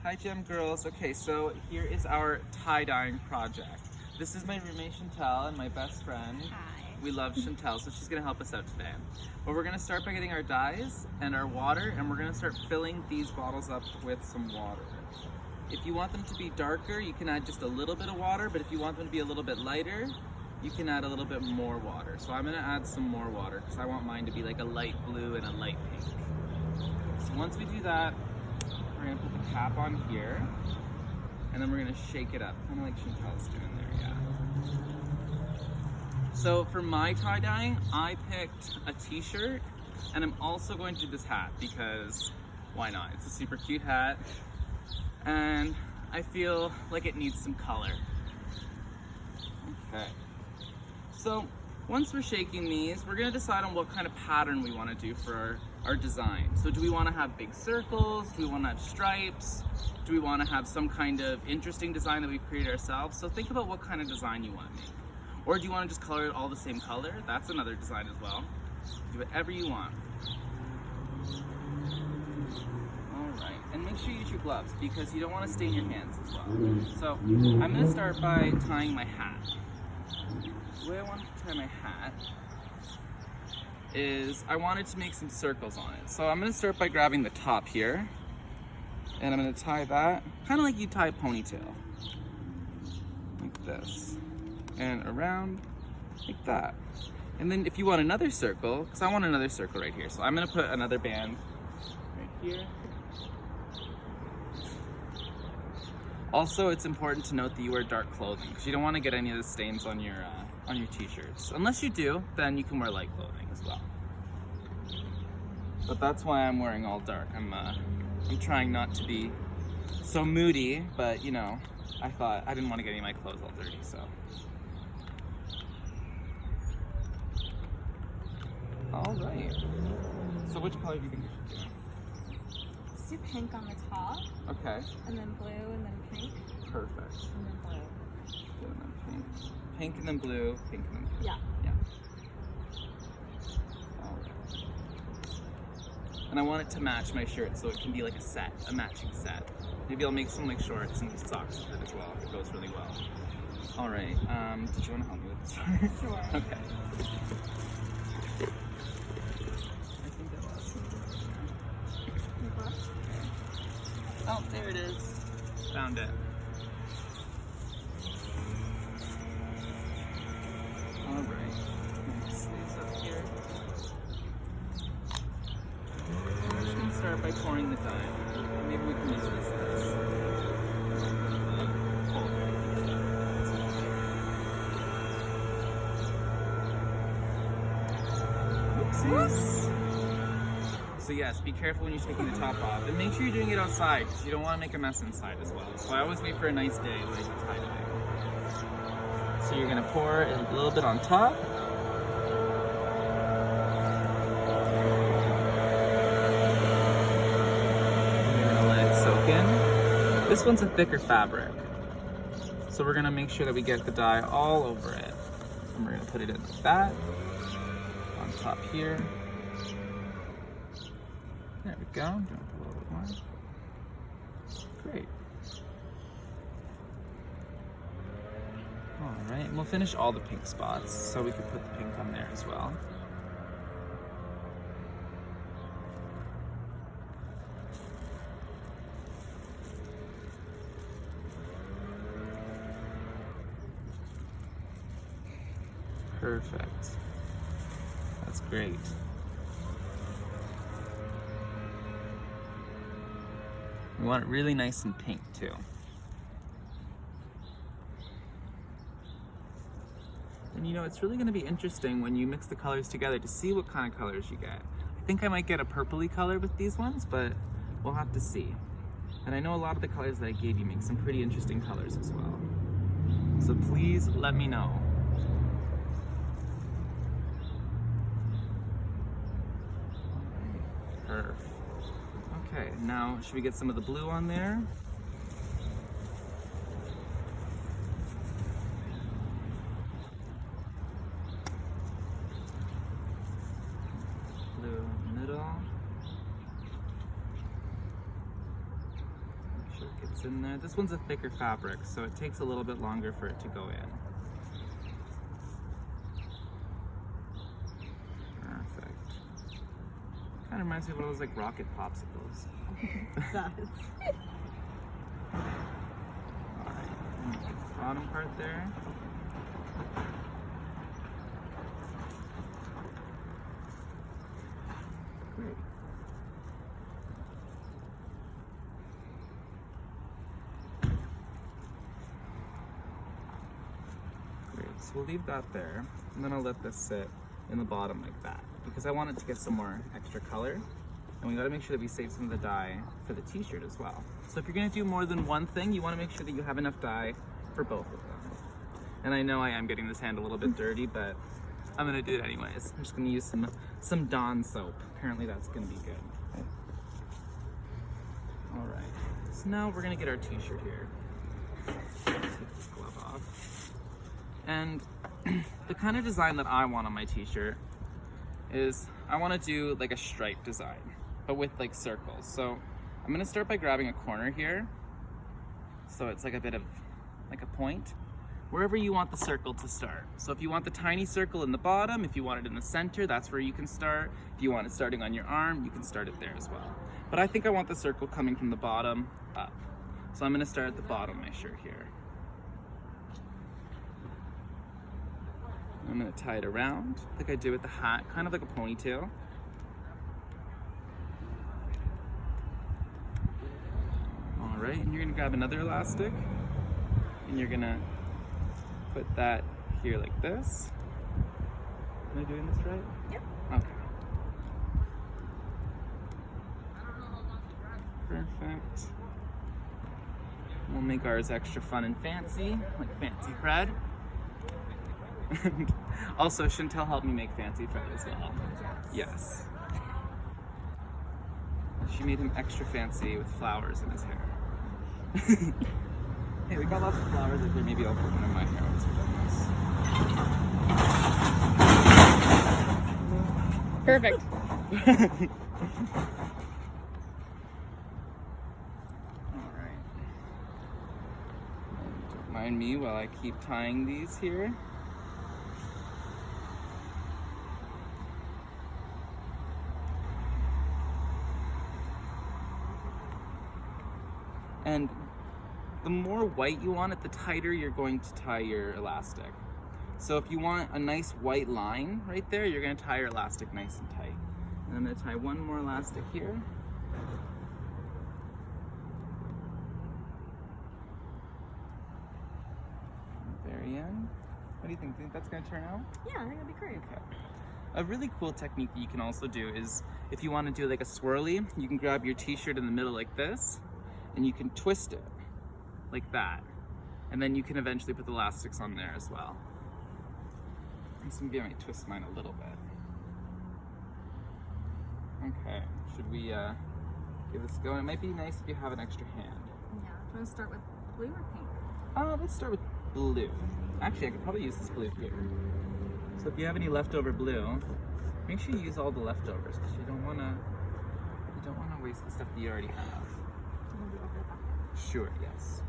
Hi Gem Girls. Okay, so here is our tie-dyeing project. This is my roommate Chantel and my best friend. Hi. We love Chantel, so she's gonna help us out today. But we're gonna start by getting our dyes and our water, and we're gonna start filling these bottles up with some water. If you want them to be darker, you can add just a little bit of water, but if you want them to be a little bit lighter, you can add a little bit more water. So I'm gonna add some more water because I want mine to be like a light blue and a light pink. So once we do that, we're gonna put the cap on here, and then we're gonna shake it up, kind of like Chantel's doing there, yeah. So for my tie-dyeing, I picked a t-shirt, and I'm also going to do this hat because why not? It's a super cute hat, and I feel like it needs some color. Okay. So once we're shaking these, we're gonna decide on what kind of pattern we wanna do for our design. So do we wanna have big circles? Do we wanna have stripes? Do we wanna have some kind of interesting design that we create ourselves? So think about what kind of design you wanna make. Or do you wanna just color it all the same color? That's another design as well. Do whatever you want. All right, and make sure you use your gloves because you don't wanna stain your hands as well. So I'm gonna start by tying my hat. The way I want to tie my hat is I wanted to make some circles on it. So I'm going to start by grabbing the top here, and I'm going to tie that kind of like you tie a ponytail, like this, and around like that. And then if you want another circle, because I want another circle right here, so I'm going to put another band right here. Also, it's important to note that you wear dark clothing because you don't want to get any of the stains on your t-shirts. Unless you do, then you can wear light clothing as well. But that's why I'm wearing all dark. I'm trying not to be so moody, but you know, I thought I didn't want to get any of my clothes all dirty, so. All right. So which color do you think we should do? Let's do pink on the top. Okay. And then blue and then pink. Perfect. And then blue. Good, and then pink. Pink and then blue, pink and then blue. Yeah. Yeah. All right. And I want it to match my shirt, so it can be like a set, a matching set. Maybe I'll make some like shorts and socks with it as well. It goes really well. All right. Did you want to help me with this part? Sure. Okay. I think that lost Your brush? Oh, there it is. Found it. All right. Sleeves up here. I'm just gonna start by pouring the dye. Maybe we can use this as Oopsies. So yes, be careful when you're taking the top off, and make sure you're doing it outside because you don't want to make a mess inside as well. So I always wait for a nice day when I do tie dye. So you're gonna pour a little bit on top. And you're gonna let it soak in. This one's a thicker fabric, so we're gonna make sure that we get the dye all over it. And we're gonna put it in like that, on top here. There we go. I'm gonna put a little bit more. Great. All right, and we'll finish all the pink spots so we can put the pink on there as well. Perfect. That's great. We want it really nice and pink too. And you know, it's really gonna be interesting when you mix the colors together to see what kind of colors you get. I think I might get a purpley color with these ones, but we'll have to see. And I know a lot of the colors that I gave you make some pretty interesting colors as well. So please let me know. Perfect. Okay, now should we get some of the blue on there? Blue in the middle. Make sure it's in there. This one's a thicker fabric, so it takes a little bit longer for it to go in. Perfect. Kind of reminds me of one of those like rocket popsicles. Does. Alright, bottom part there. Great. Great, so we'll leave that there, and then I'll let this sit in the bottom like that, because I want it to get some more extra color. And we gotta make sure that we save some of the dye for the t-shirt as well. So if you're gonna do more than one thing, you wanna make sure that you have enough dye for both of them. And I know I am getting this hand a little bit dirty, but I'm gonna do it anyways. I'm just gonna use some Dawn soap. Apparently that's gonna be good. All right, so now we're gonna get our t-shirt here. Take this glove off. And the kind of design that I want on my t-shirt is I wanna do like a stripe design, but with like circles. So I'm gonna start by grabbing a corner here. So it's like a bit of like a point, wherever you want the circle to start. So if you want the tiny circle in the bottom, if you want it in the center, that's where you can start. If you want it starting on your arm, you can start it there as well. But I think I want the circle coming from the bottom up. So I'm gonna start at the bottom of my shirt here. I'm gonna tie it around like I did with the hat, kind of like a ponytail. All right, and you're gonna grab another elastic and you're gonna put that here like this. Am I doing this right? Yep. Okay. Perfect. We'll make ours extra fun and fancy, like Fancy Fred. And also, Chantel helped me make Fancy Fred as well. Yes. She made him extra fancy with flowers in his hair. Hey, we got lots of flowers up there. Maybe I'll put one in my hair. Perfect. Alright. Don't mind me while I keep tying these here. And the more white you want it, the tighter you're going to tie your elastic. So if you want a nice white line right there, you're gonna tie your elastic nice and tight. And I'm gonna tie one more elastic here. Very end. What do you think? Think that's gonna turn out? Yeah, I think that'd be great. Okay. A really cool technique that you can also do is if you want to do like a swirly, you can grab your t-shirt in the middle like this, and you can twist it like that. And then you can eventually put the elastics on there as well. And so maybe I might twist mine a little bit. Okay, should we give this a go? It might be nice if you have an extra hand. Yeah. Do you want to start with blue or pink? Let's start with blue. Actually, I could probably use this blue here. So if you have any leftover blue, make sure you use all the leftovers because you don't wanna waste the stuff that you already have. I'm gonna do over the back. Sure, yes.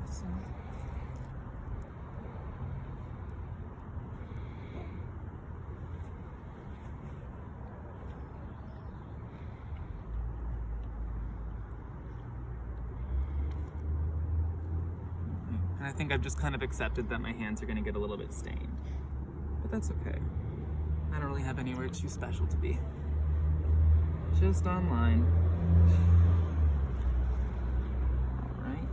Awesome. And I think I've just kind of accepted that my hands are going to get a little bit stained. But that's okay. I don't really have anywhere too special to be. Just online. Alright.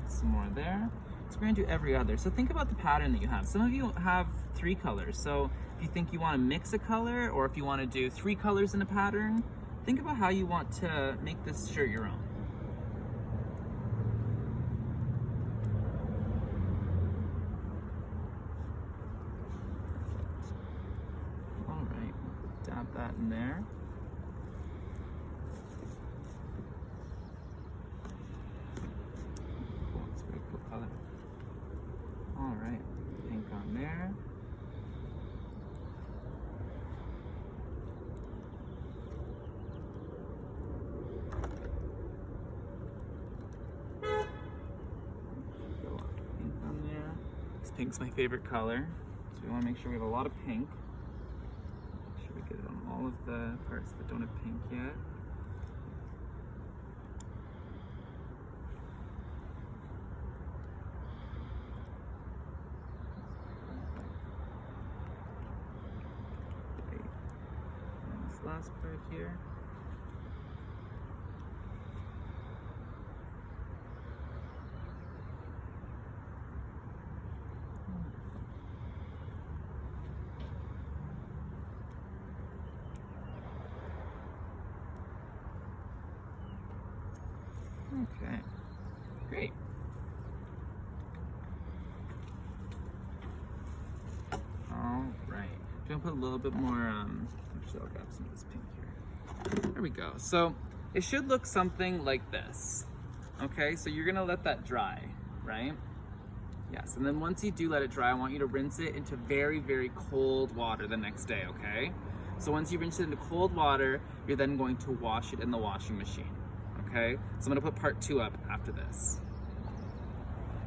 Some more there. So we're going to do every other. So think about the pattern that you have. Some of you have 3 colors. So if you think you want to mix a color, or if you want to do 3 colors in a pattern, think about how you want to make this shirt your own. Dab that in there. Cool, it's a pretty cool color. All right, Pink's my favorite color, so we want to make sure we have a lot of pink. Make sure we get it on all of the parts that don't have pink yet. Great. And this last part here. Okay, great. All right, I'm gonna put a little bit more, actually I'll grab some of this pink here. There we go. So it should look something like this. Okay, so you're gonna let that dry, right? Yes, and then once you do let it dry, I want you to rinse it into very, very cold water the next day, okay? So once you rinse it into cold water, you're then going to wash it in the washing machine. Okay, so I'm gonna put part 2 up after this.